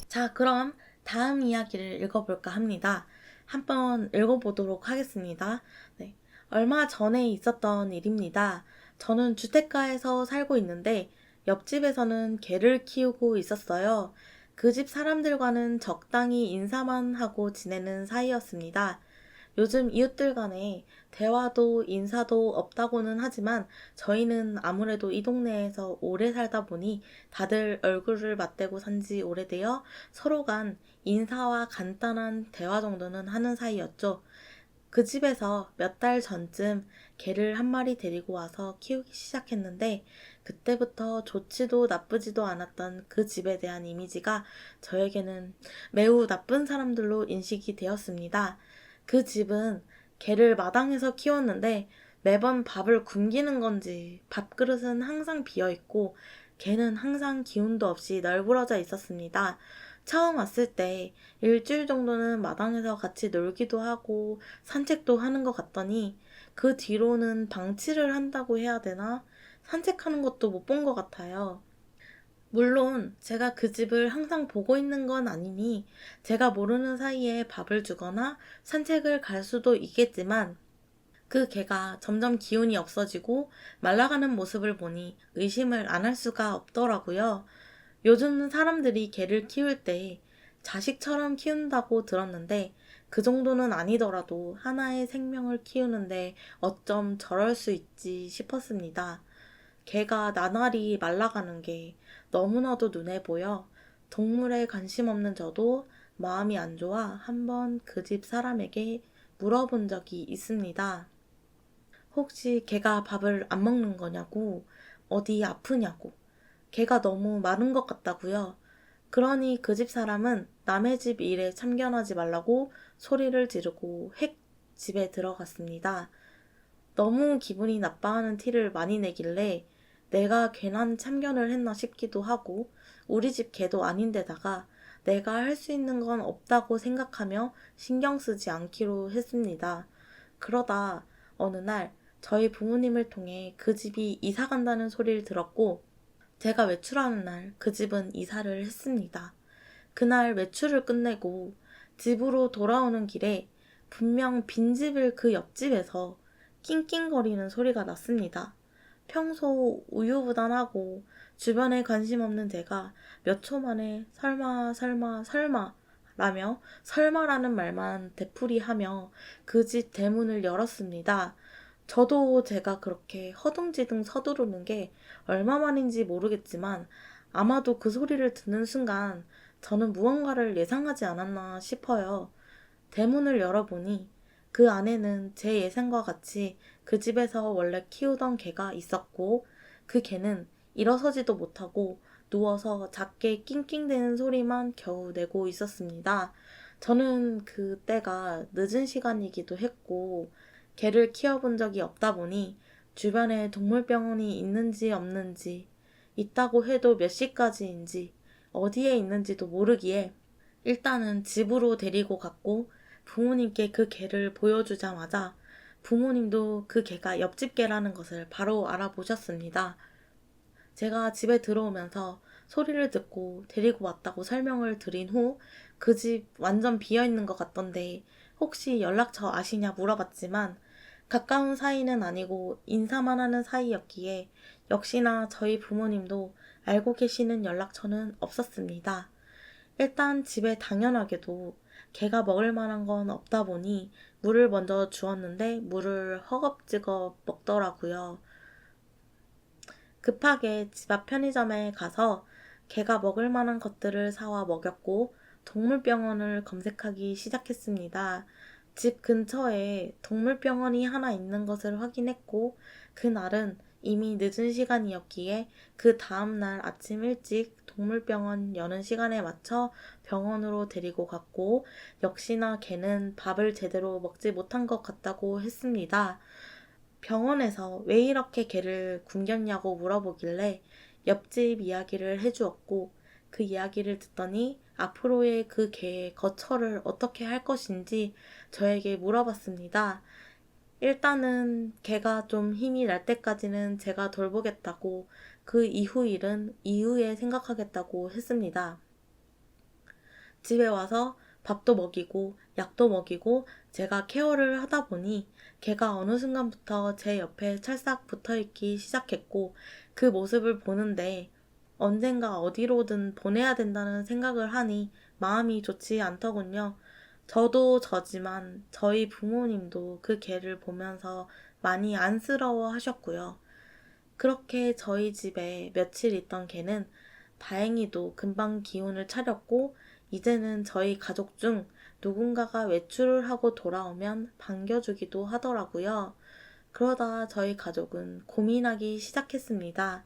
자, 그럼 다음 이야기를 읽어볼까 합니다. 한번 읽어보도록 하겠습니다. 네, 얼마 전에 있었던 일입니다. 저는 주택가에서 살고 있는데 옆집에서는 개를 키우고 있었어요. 그 집 사람들과는 적당히 인사만 하고 지내는 사이였습니다. 요즘 이웃들 간에 대화도 인사도 없다고는 하지만 저희는 아무래도 이 동네에서 오래 살다 보니 다들 얼굴을 맞대고 산지 오래되어 서로 간 인사와 간단한 대화 정도는 하는 사이였죠. 그 집에서 몇 달 전쯤 개를 한 마리 데리고 와서 키우기 시작했는데 그때부터 좋지도 나쁘지도 않았던 그 집에 대한 이미지가 저에게는 매우 나쁜 사람들로 인식이 되었습니다. 그 집은 개를 마당에서 키웠는데 매번 밥을 굶기는 건지 밥그릇은 항상 비어 있고 개는 항상 기운도 없이 널브러져 있었습니다. 처음 왔을 때 일주일 정도는 마당에서 같이 놀기도 하고 산책도 하는 것 같더니 그 뒤로는 방치를 한다고 해야 되나? 산책하는 것도 못 본 것 같아요. 물론 제가 그 집을 항상 보고 있는 건 아니니 제가 모르는 사이에 밥을 주거나 산책을 갈 수도 있겠지만 그 개가 점점 기운이 없어지고 말라가는 모습을 보니 의심을 안 할 수가 없더라고요. 요즘 사람들이 개를 키울 때 자식처럼 키운다고 들었는데 그 정도는 아니더라도 하나의 생명을 키우는데 어쩜 저럴 수 있지 싶었습니다. 개가 나날이 말라가는 게 너무나도 눈에 보여 동물에 관심 없는 저도 마음이 안 좋아 한번 그 집 사람에게 물어본 적이 있습니다. 혹시 개가 밥을 안 먹는 거냐고, 어디 아프냐고, 개가 너무 마른 것 같다고요. 그러니 그 집 사람은 남의 집 일에 참견하지 말라고 소리를 지르고 획 집에 들어갔습니다. 너무 기분이 나빠하는 티를 많이 내길래 내가 괜한 참견을 했나 싶기도 하고 우리 집 개도 아닌데다가 내가 할 수 있는 건 없다고 생각하며 신경 쓰지 않기로 했습니다. 그러다 어느 날 저희 부모님을 통해 그 집이 이사 간다는 소리를 들었고 제가 외출하는 날 그 집은 이사를 했습니다. 그날 외출을 끝내고 집으로 돌아오는 길에 분명 빈집을 그 옆집에서 낑낑거리는 소리가 났습니다. 평소 우유부단하고 주변에 관심 없는 제가 몇 초 만에 설마 설마 설마 라며 설마라는 말만 되풀이하며 그 집 대문을 열었습니다. 저도 제가 그렇게 허둥지둥 서두르는 게 얼마만인지 모르겠지만 아마도 그 소리를 듣는 순간 저는 무언가를 예상하지 않았나 싶어요. 대문을 열어보니 그 안에는 제 예상과 같이 그 집에서 원래 키우던 개가 있었고 그 개는 일어서지도 못하고 누워서 작게 낑낑대는 소리만 겨우 내고 있었습니다. 저는 그때가 늦은 시간이기도 했고 개를 키워본 적이 없다 보니 주변에 동물병원이 있는지 없는지 있다고 해도 몇 시까지인지 어디에 있는지도 모르기에 일단은 집으로 데리고 갔고 부모님께 그 개를 보여주자마자 부모님도 그 개가 옆집 개라는 것을 바로 알아보셨습니다. 제가 집에 들어오면서 소리를 듣고 데리고 왔다고 설명을 드린 후 그 집 완전 비어있는 것 같던데 혹시 연락처 아시냐 물어봤지만 가까운 사이는 아니고 인사만 하는 사이였기에 역시나 저희 부모님도 알고 계시는 연락처는 없었습니다. 일단 집에 당연하게도 개가 먹을 만한 건 없다 보니 물을 먼저 주었는데 물을 허겁지겁 먹더라고요. 급하게 집 앞 편의점에 가서 개가 먹을 만한 것들을 사와 먹였고 동물병원을 검색하기 시작했습니다. 집 근처에 동물병원이 하나 있는 것을 확인했고 그날은 이미 늦은 시간이었기에 그 다음날 아침 일찍 동물병원 여는 시간에 맞춰 병원으로 데리고 갔고 역시나 개는 밥을 제대로 먹지 못한 것 같다고 했습니다. 병원에서 왜 이렇게 개를 굶겼냐고 물어보길래 옆집 이야기를 해주었고 그 이야기를 듣더니 앞으로의 그 개의 거처를 어떻게 할 것인지 저에게 물어봤습니다. 일단은 걔가 좀 힘이 날 때까지는 제가 돌보겠다고 그 이후 일은 이후에 생각하겠다고 했습니다. 집에 와서 밥도 먹이고 약도 먹이고 제가 케어를 하다 보니 걔가 어느 순간부터 제 옆에 찰싹 붙어 있기 시작했고 그 모습을 보는데 언젠가 어디로든 보내야 된다는 생각을 하니 마음이 좋지 않더군요. 저도 저지만 저희 부모님도 그 개를 보면서 많이 안쓰러워 하셨고요. 그렇게 저희 집에 며칠 있던 개는 다행히도 금방 기운을 차렸고 이제는 저희 가족 중 누군가가 외출을 하고 돌아오면 반겨주기도 하더라고요. 그러다 저희 가족은 고민하기 시작했습니다.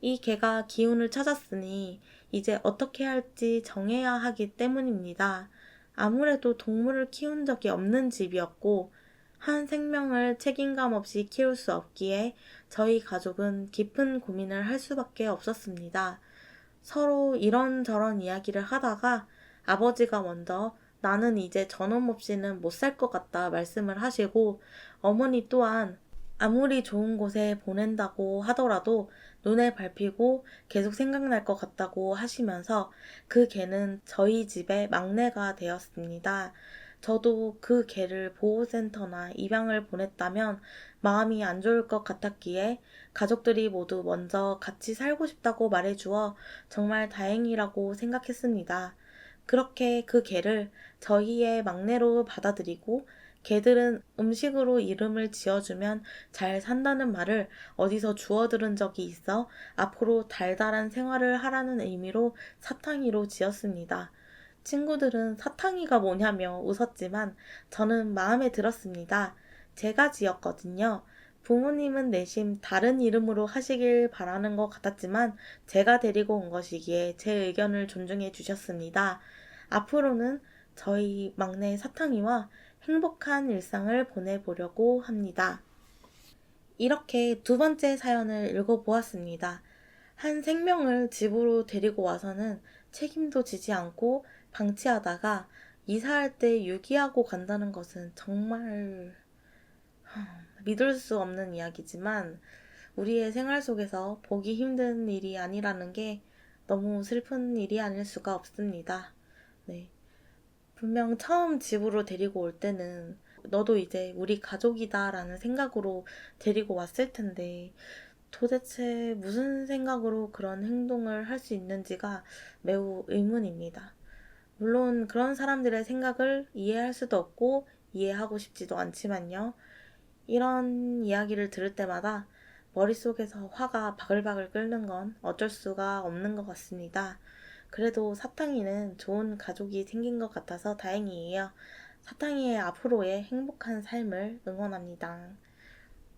이 개가 기운을 찾았으니 이제 어떻게 할지 정해야 하기 때문입니다. 아무래도 동물을 키운 적이 없는 집이었고 한 생명을 책임감 없이 키울 수 없기에 저희 가족은 깊은 고민을 할 수밖에 없었습니다. 서로 이런저런 이야기를 하다가 아버지가 먼저 나는 이제 저놈 없이는 못 살 것 같다 말씀을 하시고 어머니 또한 아무리 좋은 곳에 보낸다고 하더라도 눈에 밟히고 계속 생각날 것 같다고 하시면서 그 개는 저희 집의 막내가 되었습니다. 저도 그 개를 보호센터나 입양을 보냈다면 마음이 안 좋을 것 같았기에 가족들이 모두 먼저 같이 살고 싶다고 말해주어 정말 다행이라고 생각했습니다. 그렇게 그 개를 저희의 막내로 받아들이고 개들은 음식으로 이름을 지어주면 잘 산다는 말을 어디서 주워 들은 적이 있어 앞으로 달달한 생활을 하라는 의미로 사탕이로 지었습니다. 친구들은 사탕이가 뭐냐며 웃었지만 저는 마음에 들었습니다. 제가 지었거든요. 부모님은 내심 다른 이름으로 하시길 바라는 것 같았지만 제가 데리고 온 것이기에 제 의견을 존중해 주셨습니다. 앞으로는 저희 막내 사탕이와 행복한 일상을 보내보려고 합니다. 이렇게 두 번째 사연을 읽어보았습니다. 한 생명을 집으로 데리고 와서는 책임도 지지 않고 방치하다가 이사할 때 유기하고 간다는 것은 정말 믿을 수 없는 이야기지만 우리의 생활 속에서 보기 힘든 일이 아니라는 게 너무 슬픈 일이 아닐 수가 없습니다. 네. 분명 처음 집으로 데리고 올 때는 너도 이제 우리 가족이다라는 생각으로 데리고 왔을 텐데 도대체 무슨 생각으로 그런 행동을 할 수 있는지가 매우 의문입니다. 물론 그런 사람들의 생각을 이해할 수도 없고 이해하고 싶지도 않지만요. 이런 이야기를 들을 때마다 머릿속에서 화가 바글바글 끓는 건 어쩔 수가 없는 것 같습니다. 그래도 사탕이는 좋은 가족이 생긴 것 같아서 다행이에요. 사탕이의 앞으로의 행복한 삶을 응원합니다.